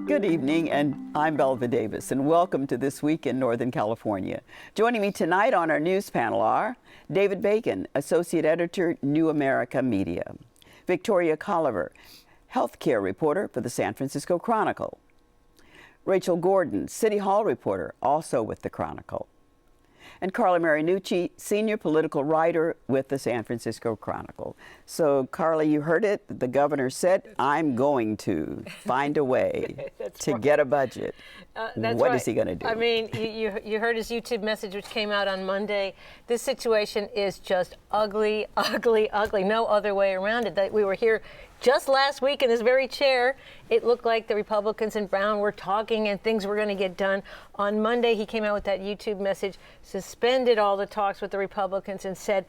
Good evening, and I'm Belva Davis, and welcome to This Week in Northern California. Joining me tonight on our news panel are David Bacon, Associate Editor, New America Media; Victoria Colliver, healthcare reporter for the San Francisco Chronicle; Rachel Gordon, City Hall reporter, also with the Chronicle; and Carla Marinucci, senior political writer with the San Francisco Chronicle. So, Carla, you heard it. The governor said, I'm going to find a way to get a budget. What is he going to do? I mean, you heard his YouTube message, which came out on Monday. This situation is just ugly, ugly, ugly. No other way around it. We were here just last week in this very chair. It looked like the Republicans and Brown were talking and things were going to get done. On Monday, he came out with that YouTube message, suspended all the talks with the Republicans, and said,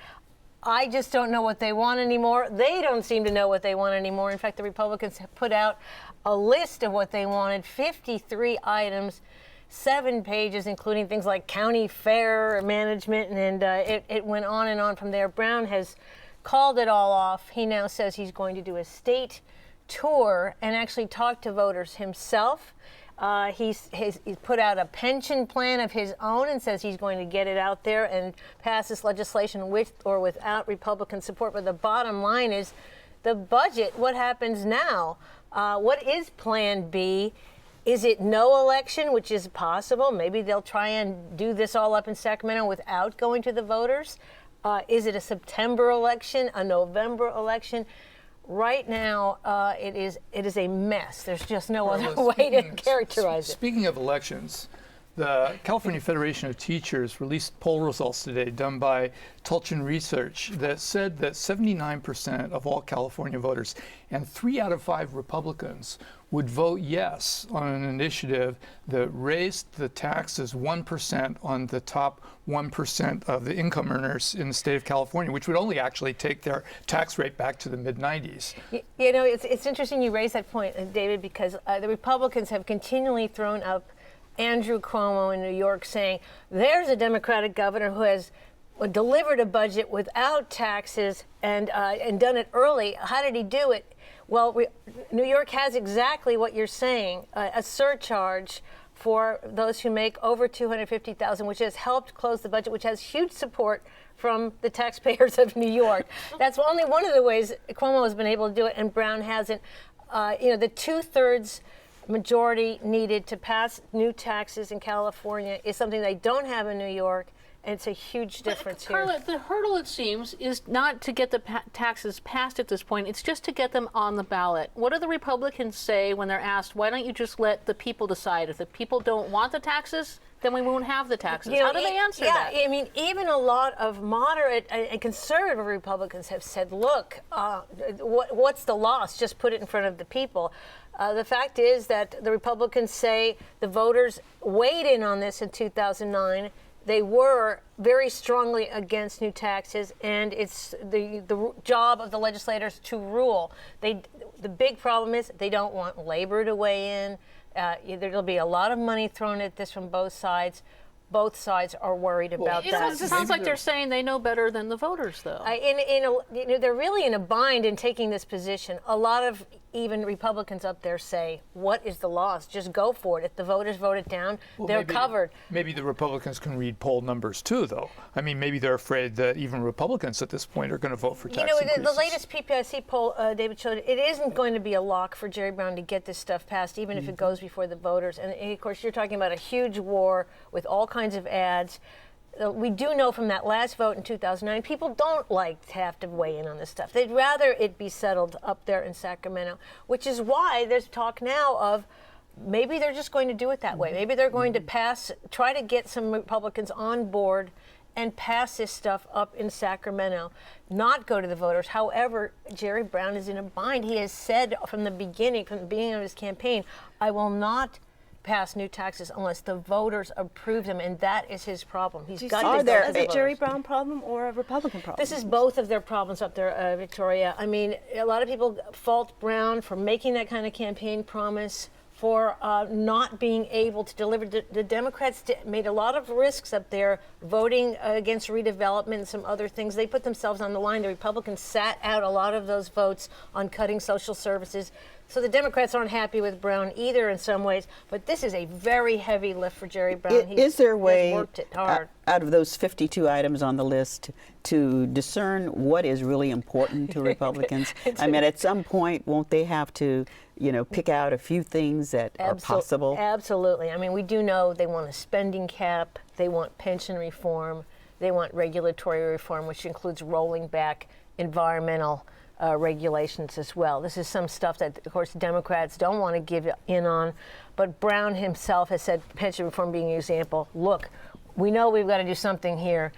I just don't know what they want anymore. They don't seem to know what they want anymore. In fact, the Republicans have put out a list of what they wanted, 53 items, 7 pages, including things like county fair management, and it went on and on from there. Brown has called it all off. He now says he's going to do a state tour and actually talk to voters himself. He's put out a pension plan of his own and says he's going to get it out there and pass this legislation with or without Republican support. But the bottom line is the budget. What happens now? What is Plan B? Is it no election, which is possible? Maybe they'll try and do this all up in Sacramento without going to the voters. Is it a September election, a November election? Right now, it is a mess. There's just no other way to characterize it. Speaking of elections, the California Federation of Teachers released poll results today done by Tulchin Research that said that 79% of all California voters and 3 out of 5 Republicans would vote yes on an initiative that raised the taxes 1% on the top 1% of the income earners in the state of California, which would only actually take their tax rate back to the mid-90s. You know, it's interesting you raise that point, David, because the Republicans have continually thrown up Andrew Cuomo in New York saying, there's a Democratic governor who has delivered a budget without taxes and done it early. How did he do it? Well, New York has exactly what you're saying, a surcharge for those who make over $250,000, which has helped close the budget, which has huge support from the taxpayers of New York. That's only one of the ways Cuomo has been able to do it, and Brown hasn't. The 2/3 majority needed to pass new taxes in California is something they don't have in New York, and it's a huge difference here. Carla, the hurdle, it seems, is not to get the taxes passed at this point. It's just to get them on the ballot. What do the Republicans say when they're asked, why don't you just let the people decide? If the people don't want the taxes, then we won't have the taxes. How do they answer that? Yeah, I mean, even a lot of moderate and conservative Republicans have said, look, what's the loss? Just put it in front of the people. The fact is that the Republicans say the voters weighed in on this in 2009. They were very strongly against new taxes, and it's the job of the legislators to rule. The big problem is they don't want labor to weigh in. There'll be a lot of money thrown at this from both sides. Both sides are worried about that. It sounds like they're saying they know better than the voters, though. They're really in a bind in taking this position. A lot of even Republicans up there say, what is the loss? Just go for it. If the voters vote it down, they're covered. Maybe the Republicans can read poll numbers, too, though. I mean, maybe they're afraid that even Republicans at this point are going to vote for tax increases. The latest PPIC poll, David, showed it isn't going to be a lock for Jerry Brown to get this stuff passed, even if it goes before the voters. And, of course, you're talking about a huge war with all kinds of ads. We do know from that last vote in 2009, people don't like to have to weigh in on this stuff. They'd rather it be settled up there in Sacramento, which is why there's talk now of maybe they're just going to do it that way. Maybe they're going to try to get some Republicans on board and pass this stuff up in Sacramento, not go to the voters. However, Jerry Brown is in a bind. He has said from the beginning of his campaign, I will not pass new taxes unless the voters approve them, and that is his problem. He's got to go to the a Jerry Brown problem or a Republican problem? This is both of their problems up there, Victoria. I mean, a lot of people fault Brown for making that kind of campaign promise, for not being able to deliver. The Democrats made a lot of risks up there, voting against redevelopment and some other things. They put themselves on the line. The Republicans sat out a lot of those votes on cutting social services. So the Democrats aren't happy with Brown either in some ways, but this is a very heavy lift for Jerry Brown. Is there a way, he's worked it hard. Out of those 52 items on the list, to discern what is really important to Republicans? I mean, at some point, won't they have to, pick out a few things that are possible? Absolutely. I mean, we do know they want a spending cap, they want pension reform, they want regulatory reform, which includes rolling back environmental regulations as well. This is some stuff that, of course, Democrats don't want to give in on, but Brown himself has said, pension reform being an example, look, we know we've got to do something here.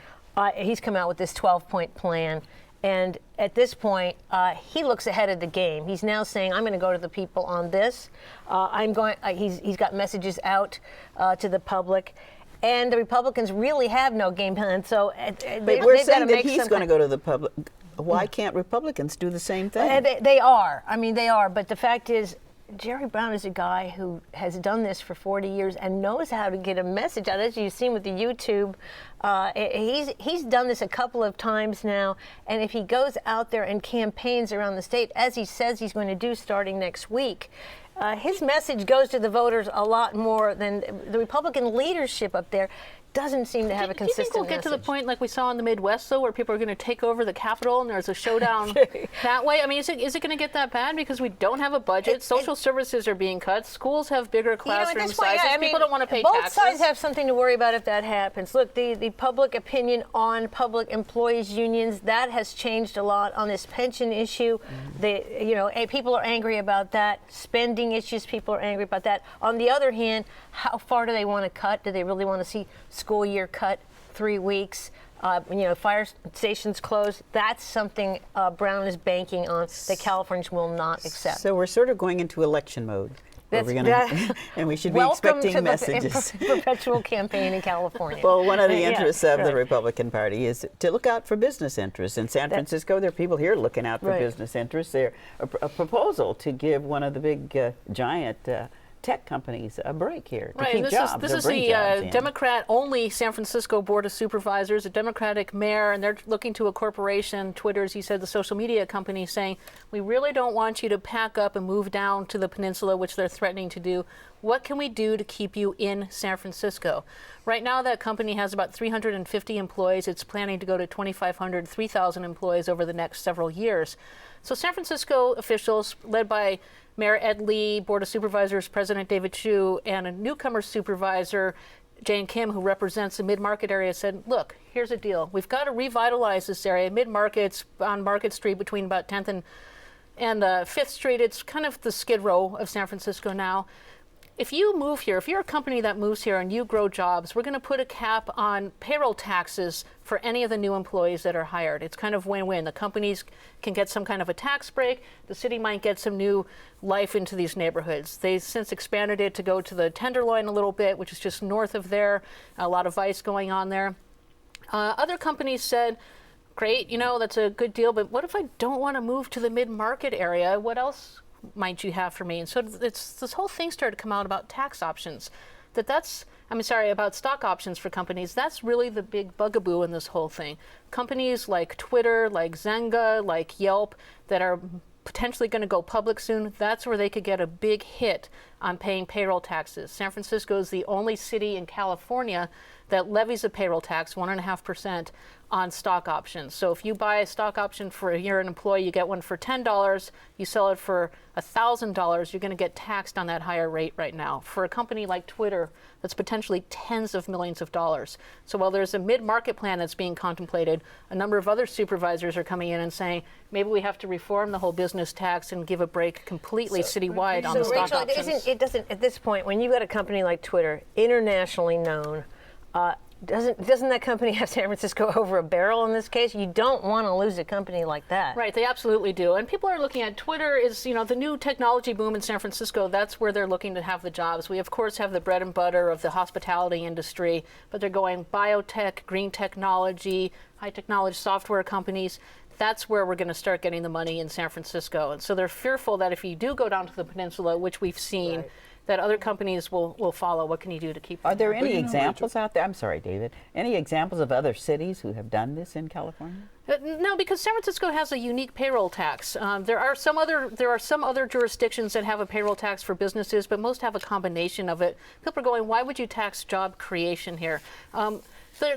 He's come out with this 12-point plan, and at this point, he looks ahead of the game. He's now saying, I'm going to go to the people on this. He's got messages out to the public. And the Republicans really have no game plan. So we're saying that he's going to go to the public. Why can't Republicans do the same thing? They are. I mean, they are. But the fact is, Jerry Brown is a guy who has done this for 40 years and knows how to get a message out. As you've seen with the YouTube, he's done this a couple of times now. And if he goes out there and campaigns around the state, as he says he's going to do starting next week, his message goes to the voters a lot more than the Republican leadership up there doesn't seem to have a consistent message. Do you think we'll get to the point like we saw in the Midwest, though, where people are going to take over the Capitol and there's a showdown that way? I mean, is it going to get that bad because we don't have a budget? Social services are being cut. Schools have bigger classroom sizes. People don't want to pay taxes. Both sides have something to worry about if that happens. Look, the public opinion on public employees unions, that has changed a lot on this pension issue. People are angry about that. Spending issues, people are angry about that. On the other hand, how far do they want to cut? Do they really want to see school year cut 3 weeks? Fire stations closed. That's something Brown is banking on that Californians will not accept. So we're sort of going into election mode. And we should be expecting messages. Welcome to the perpetual campaign in California. Well, one of the interests of the Republican Party is to look out for business interests. In San Francisco, there are people here looking out for business interests. There's a proposal to give one of the big giant tech companies a break here to keep jobs. This is the Democrat-only San Francisco Board of Supervisors, a Democratic mayor, and they're looking to a corporation, Twitter, as he said, the social media company, saying, we really don't want you to pack up and move down to the peninsula, which they're threatening to do. What can we do to keep you in San Francisco? Right now, that company has about 350 employees. It's planning to go to 2,500, 3,000 employees over the next several years. So San Francisco officials, led by Mayor Ed Lee, Board of Supervisors President David Chu, and a newcomer supervisor, Jane Kim, who represents the mid-market area, said, look, here's a deal. We've got to revitalize this area. Mid-market's on Market Street between about 10th and 5th Street. It's kind of the Skid Row of San Francisco now. If you move here, if you're a company that moves here and you grow jobs, we're going to put a cap on payroll taxes for any of the new employees that are hired. It's kind of win-win. The companies can get some kind of a tax break. The city might get some new life into these neighborhoods. They've since expanded it to go to the Tenderloin a little bit, which is just north of there. A lot of vice going on there. Other companies said, great, that's a good deal, but what if I don't want to move to the mid-market area? What else might you have for me? And so this whole thing started to come out about tax options. About stock options for companies. That's really the big bugaboo in this whole thing. Companies like Twitter, like Zynga, like Yelp, that are potentially going to go public soon, that's where they could get a big hit on paying payroll taxes. San Francisco is the only city in California that levies a payroll tax, 1.5%, on stock options. So if you buy a stock option you're an employee, you get one for $10, you sell it for $1,000, you're going to get taxed on that higher rate right now. For a company like Twitter, that's potentially tens of millions of dollars. So while there's a mid-market plan that's being contemplated, a number of other supervisors are coming in and saying, maybe we have to reform the whole business tax and give a break completely citywide on the stock options. It doesn't, at this point, when you've got a company like Twitter, internationally known, doesn't that company have San Francisco over a barrel in this case? You don't want to lose a company like that. Right, they absolutely do. And people are looking at Twitter is, the new technology boom in San Francisco. That's where they're looking to have the jobs. We, of course, have the bread and butter of the hospitality industry, but they're going biotech, green technology, high technology software companies. That's where we're going to start getting the money in San Francisco. And so they're fearful that if you do go down to the peninsula, which we've seen, that other companies will follow. What can you do to keep them? Are there happy? any examples out there? I'm sorry, David. Any examples of other cities who have done this in California? No, because San Francisco has a unique payroll tax. There are some other jurisdictions that have a payroll tax for businesses, but most have a combination of it. People are going, why would you tax job creation here?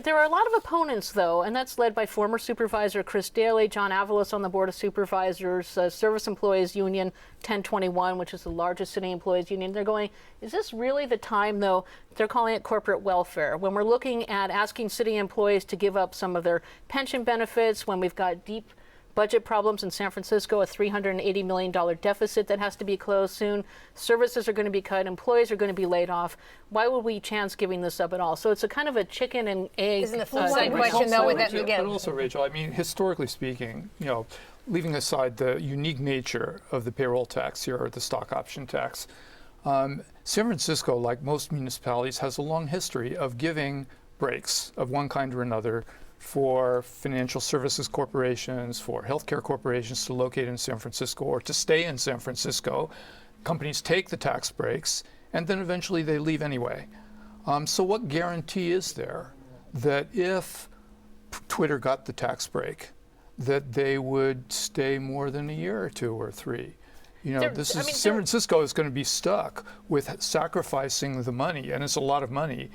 There are a lot of opponents, though, and that's led by former Supervisor Chris Daly, John Avalos on the Board of Supervisors, Service Employees Union 1021, which is the largest city employees union. They're going, is this really the time, though? They're calling it corporate welfare. When we're looking at asking city employees to give up some of their pension benefits, when we've got deep budget problems in San Francisco, a $380 million deficit that has to be closed soon. Services are going to be cut. Employees are going to be laid off. Why would we chance giving this up at all? So it's a kind of a chicken and egg. Isn't the flip side question, though, with that again? But also, Rachel, I mean, historically speaking, leaving aside the unique nature of the payroll tax here, or the stock option tax, San Francisco, like most municipalities, has a long history of giving breaks of one kind or another for financial services corporations, for healthcare corporations to locate in San Francisco or to stay in San Francisco. Companies take the tax breaks and then eventually they leave anyway. So what guarantee is there that if Twitter got the tax break, that they would stay more than a year or two or three? San Francisco is going to be stuck with sacrificing the money, and it's a lot of money.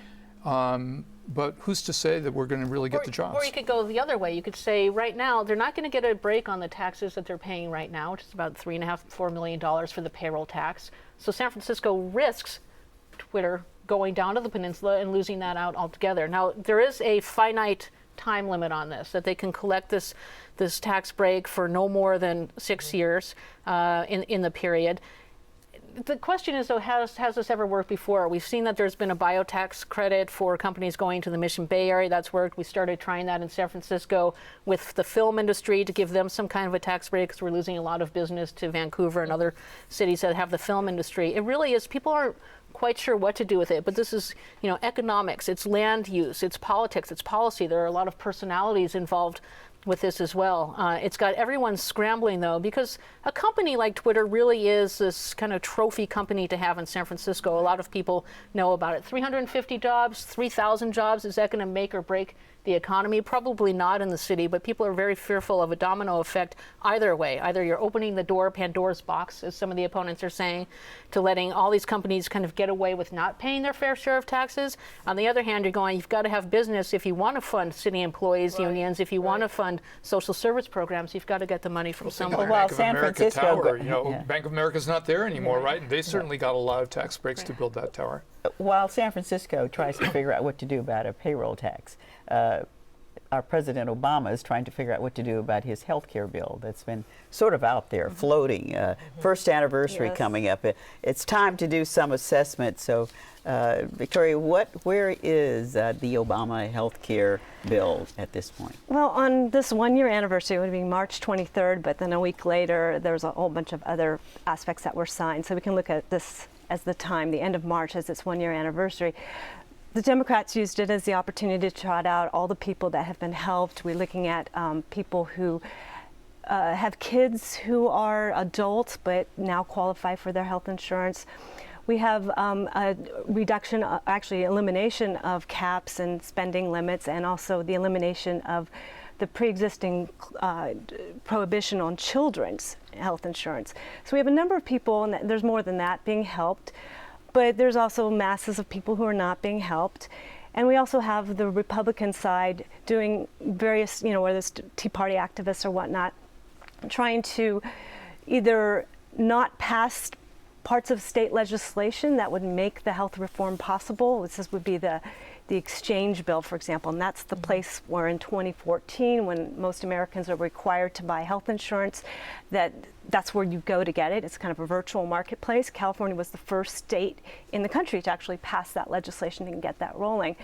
But who's to say that we're going to really get the jobs? Or you could go the other way. You could say right now they're not going to get a break on the taxes that they're paying right now, which is about $3.5–4 million for the payroll tax. So San Francisco risks Twitter going down to the peninsula and losing that out altogether. Now, there is a finite time limit on this, that they can collect this tax break for no more than 6 years in the period. The question is, though, has this ever worked before? We've seen that there's been a biotax credit for companies going to the Mission Bay area. That's worked. We started trying that in San Francisco with the film industry to give them some kind of a tax break, because we're losing a lot of business to Vancouver and other cities that have the film industry. It really is, people aren't quite sure what to do with it, but this is, economics, it's land use, it's politics, it's policy. There are a lot of personalities involved with this as well. It's got everyone scrambling, though, because a company like Twitter really is this kind of trophy company to have in San Francisco. A lot of people know about it. 350 jobs, 3,000 jobs, is that going to make or break the economy? Probably not in the city, but people are very fearful of a domino effect either way. Either you're opening the door, Pandora's box, as some of the opponents are saying, to letting all these companies kind of get away with not paying their fair share of taxes. On the other hand, you're going, you've got to have business if you want to fund city employees unions, if you want to fund social service programs, you've got to get the money from somewhere. Well, San Francisco Tower, Bank of America's not there anymore, right? And they certainly got a lot of tax breaks to build that tower. While San Francisco tries to figure out what to do about a payroll tax, our President Obama is trying to figure out what to do about his health care bill that's been sort of out there floating. First anniversary coming up. It's time to do some assessment. So, Victoria, where is the Obama health care bill at this point? Well, on this 1 year anniversary, it would be March 23rd, but then a week later, there's a whole bunch of other aspects that were signed. So we can look at this as the end of March, as its 1 year anniversary. The Democrats used it as the opportunity to trot out all the people that have been helped. We're looking at people who have kids who are adults but now qualify for their health insurance. We have a reduction, actually elimination of caps and spending limits, and also the elimination of the pre-existing prohibition on children's health insurance. So we have a number of people, and there's more than that, being helped. But there's also masses of people who are not being helped. And we also have the Republican side doing various, whether it's Tea Party activists or whatnot, trying to either not pass parts of state legislation that would make the health reform possible. This would be the exchange bill, for example, and that's the place where in 2014, when most Americans are required to buy health insurance, that's where you go to get it. It's kind of a virtual marketplace. California was the first state in the country to actually pass that legislation and get that rolling.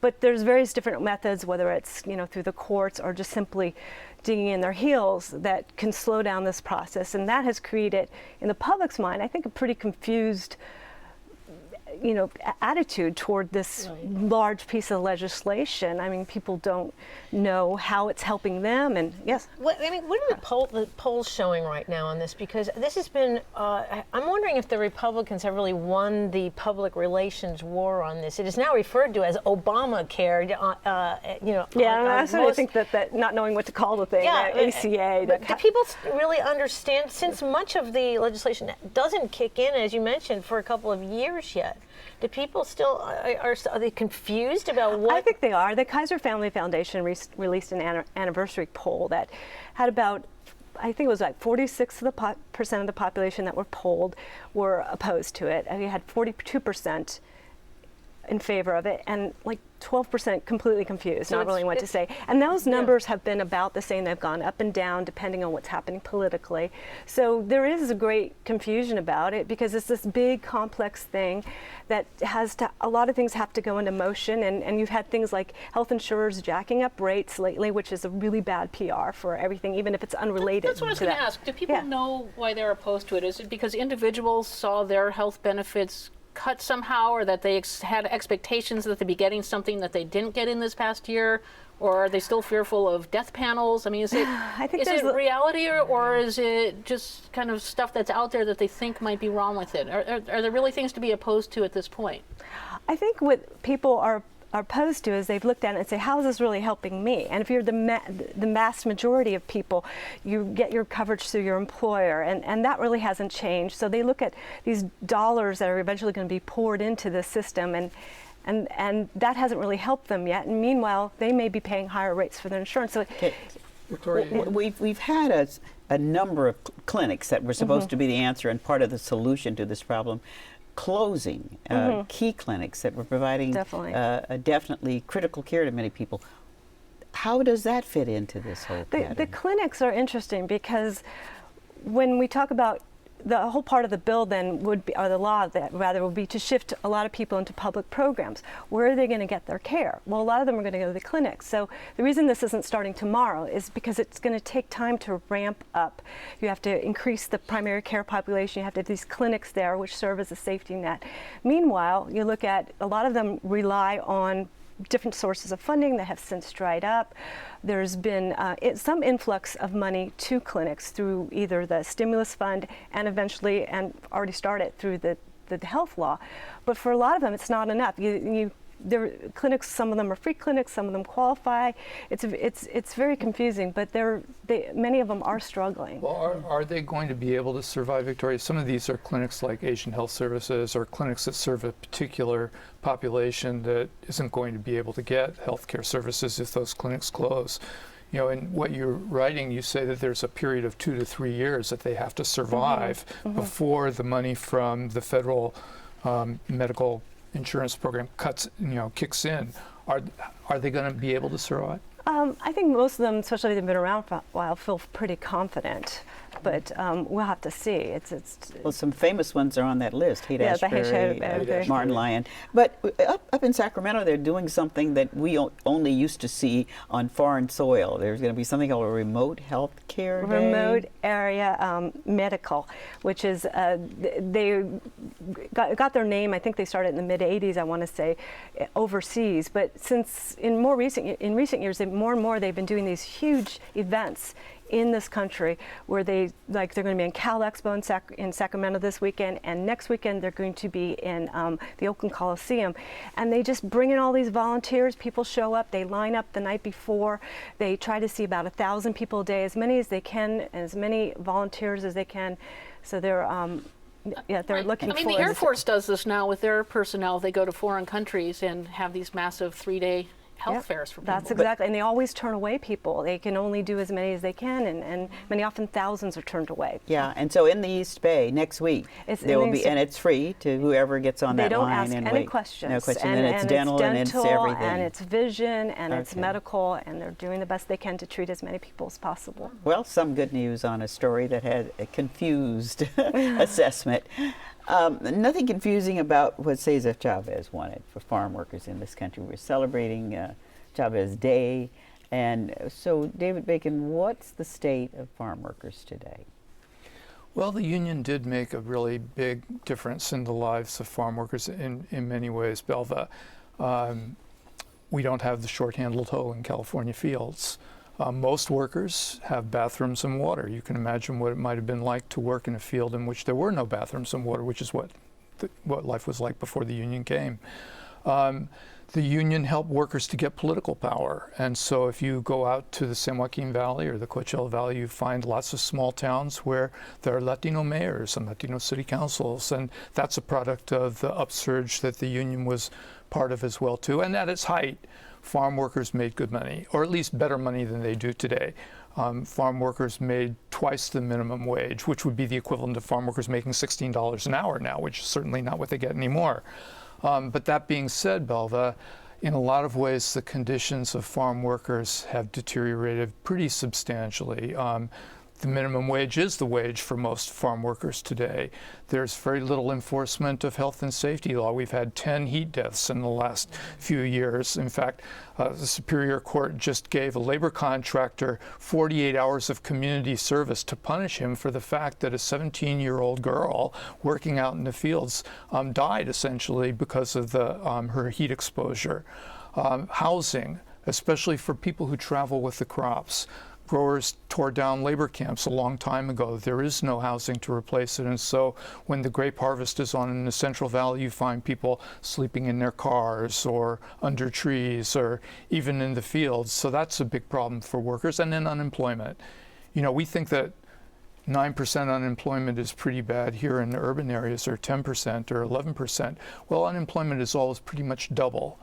But there's various different methods, whether it's through the courts or just simply digging in their heels, that can slow down this process. And that has created, in the public's mind, I think, a pretty confused attitude toward this large piece of legislation. I mean, people don't know how it's helping them, and yes. What are the polls showing right now on this? Because this has been, I'm wondering if the Republicans have really won the public relations war on this. It is now referred to as Obamacare. I sort of think that not knowing what to call the thing, ACA. But do people really understand, since much of the legislation doesn't kick in, as you mentioned, for a couple of years yet? Do people still, are they confused about what? I think they are. The Kaiser Family Foundation released an anniversary poll that had about, I think it was like 46% of the population that were polled were opposed to it. And we had 42% in favor of it, and like 12% completely confused, not really what to say. And those numbers have been about the same. They've gone up and down depending on what's happening politically. So there is a great confusion about it because it's this big complex thing that a lot of things have to go into motion, and you've had things like health insurers jacking up rates lately, which is a really bad PR for everything, even if it's unrelated. That's what I was going to ask. Do people know why they're opposed to it? Is it because individuals saw their health benefits cut somehow, or that they had expectations that they'd be getting something that they didn't get in this past year? Or are they still fearful of death panels? I mean, is it reality, or is it just kind of stuff that's out there that they think might be wrong with it? Are there really things to be opposed to at this point? I think what people are opposed to is they've looked at it and say, how is this really helping me? And if you're the mass majority of people, you get your coverage through your employer, and that really hasn't changed. So they look at these dollars that are eventually going to be poured into the system, and that hasn't really helped them yet. And meanwhile, they may be paying higher rates for their insurance. So we've had a number of clinics that were supposed to be the answer and part of the solution to this problem closing, key clinics that were providing definitely critical care to many people. How does that fit into this whole pattern? The clinics are interesting because when we talk about the whole part of the bill then would be, or the law that rather, would be to shift a lot of people into public programs. Where are they going to get their care? Well, a lot of them are going to go to the clinics. So the reason this isn't starting tomorrow is because it's going to take time to ramp up. You have to increase the primary care population. You have to have these clinics there which serve as a safety net. Meanwhile, you look at a lot of them rely on different sources of funding that have since dried up. There's been some influx of money to clinics through either the stimulus fund and eventually, and already started through the health law. But for a lot of them, it's not enough. There clinics, some of them are free clinics, some of them qualify. It's very confusing, but many of them are struggling. Well, are they going to be able to survive, Victoria? Some of these are clinics like Asian Health Services or clinics that serve a particular population that isn't going to be able to get health care services if those clinics close. You know, in what you're writing, you say that there's a period of 2 to 3 years that they have to survive before the money from the federal medical insurance program kicks in. Are they going to be able to survive? I think most of them, especially if they've been around for a while, feel pretty confident. But we'll have to see. Well, some famous ones are on that list. Haight-Ashbury, Martin Lyon. But up in Sacramento, they're doing something that we only used to see on foreign soil. There's going to be something called a remote health care day. Remote area medical, which is, they got their name, I think they started in the mid-'80s, I want to say, overseas. But since in recent years, more and more they've been doing these huge events in this country where they're going to be in Cal Expo in Sacramento this weekend, and next weekend they're going to be in the Oakland Coliseum, and they just bring in all these volunteers. People show up, they line up the night before, they try to see about 1,000 people a day, as many as they can, as many volunteers as they can. So they're looking for. I mean, the Air Force does this now with their personnel. They go to foreign countries and have these massive 3-day health fairs for people. That's exactly, and they always turn away people. They can only do as many as they can, and many often thousands are turned away. Yeah, and so in the East Bay next week, there will be, and it's free to whoever gets on that line. They don't ask and any wait. questions. No question. And it's dental and it's everything. And it's vision and it's medical, and they're doing the best they can to treat as many people as possible. Well, some good news on a story that had a confused assessment. Nothing confusing about what Cesar Chavez wanted for farm workers in this country. We're celebrating Chavez Day. And so, David Bacon, what's the state of farm workers today? Well, the union did make a really big difference in the lives of farm workers in many ways, Belva. We don't have the short-handled hoe in California fields. Most workers have bathrooms and water. You can imagine what it might have been like to work in a field in which there were no bathrooms and water, which is what life was like before the union came. The union helped workers to get political power. And so if you go out to the San Joaquin Valley or the Coachella Valley, you find lots of small towns where there are Latino mayors and Latino city councils. And that's a product of the upsurge that the union was part of as well, too. And at its height, farm workers made good money, or at least better money than they do today. Farm workers made twice the minimum wage, which would be the equivalent of farm workers making $16 an hour now, which is certainly not what they get anymore. But that being said, Belva, in a lot of ways, the conditions of farm workers have deteriorated pretty substantially. The minimum wage is the wage for most farm workers today. There's very little enforcement of health and safety law. We've had 10 heat deaths in the last few years. In fact, the Superior Court just gave a labor contractor 48 hours of community service to punish him for the fact that a 17-year-old girl working out in the fields died essentially because of her heat exposure. Housing, especially for people who travel with the crops. Growers tore down labor camps a long time ago. There is no housing to replace it. And so when the grape harvest is on in the Central Valley, you find people sleeping in their cars or under trees or even in the fields. So that's a big problem for workers. And then unemployment. You know, we think that 9% unemployment is pretty bad here in the urban areas, or 10% or 11%. Well, unemployment is always pretty much double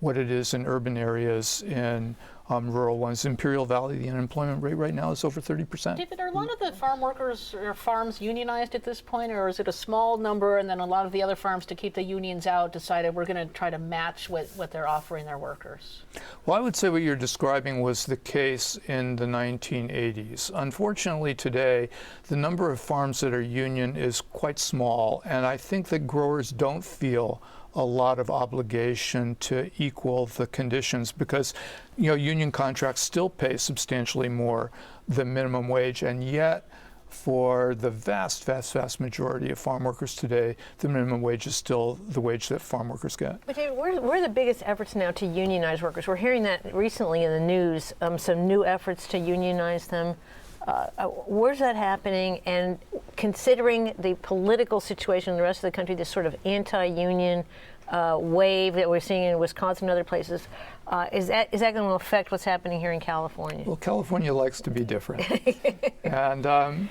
what it is in urban areas in rural ones. Imperial Valley, the unemployment rate right now is over 30%. David, are a lot of the farm workers or farms unionized at this point, or is it a small number and then a lot of the other farms, to keep the unions out, decided we're going to try to match what they're offering their workers? Well, I would say what you're describing was the case in the 1980s. Unfortunately, today, the number of farms that are union is quite small, and I think that growers don't feel a lot of obligation to equal the conditions because, you know, union contracts still pay substantially more than minimum wage, and yet for the vast majority of farm workers today, the minimum wage is still the wage that farm workers get. But David, where are the biggest efforts now to unionize workers? We're hearing that recently in the news, some new efforts to unionize them. Where's that happening? And considering the political situation in the rest of the country, this sort of anti-union wave that we're seeing in Wisconsin and other places, is that going to affect what's happening here in California? Well, California likes to be different. And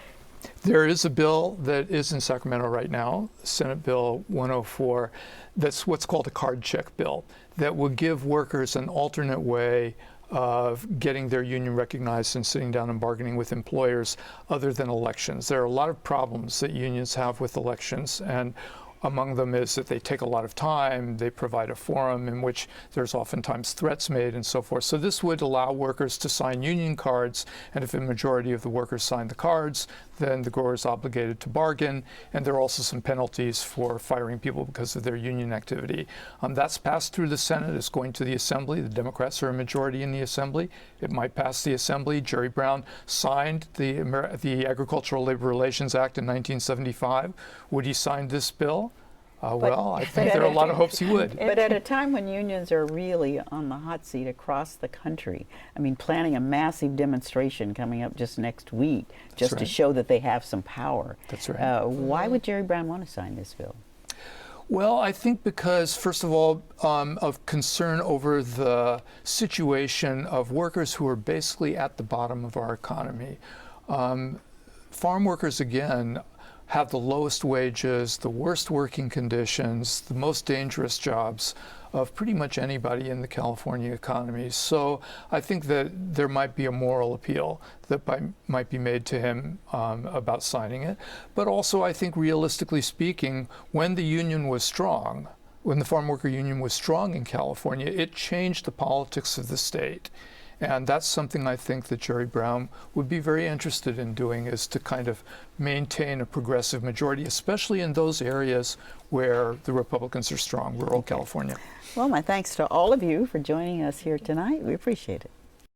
there is a bill that is in Sacramento right now, Senate Bill 104, that's what's called a card check bill, that will give workers an alternate way of getting their union recognized and sitting down and bargaining with employers other than elections. There are a lot of problems that unions have with elections, and among them is that they take a lot of time, they provide a forum in which there's oftentimes threats made and so forth. So this would allow workers to sign union cards, and if a majority of the workers sign the cards, then the grower is obligated to bargain, and there are also some penalties for firing people because of their union activity. That's passed through the Senate. It's going to the Assembly. The Democrats are a majority in the Assembly. It might pass the Assembly. Jerry Brown signed the Agricultural Labor Relations Act in 1975. Would he sign this bill? Well, I think there are a lot of hopes he would. But at a time when unions are really on the hot seat across the country, I mean, planning a massive demonstration coming up just next week, just to show that they have some power. That's right. Why would Jerry Brown want to sign this bill? Well, I think because, first of all, of concern over the situation of workers who are basically at the bottom of our economy. Farm workers, again, have the lowest wages, the worst working conditions, the most dangerous jobs of pretty much anybody in the California economy. So I think that there might be a moral appeal that might be made to him about signing it. But also, I think realistically speaking, when the union was strong, when the farm worker union was strong in California, it changed the politics of the state. And that's something I think that Jerry Brown would be very interested in doing, is to kind of maintain a progressive majority, especially in those areas where the Republicans are strong, rural California. Well, my thanks to all of you for joining us here tonight. We appreciate it.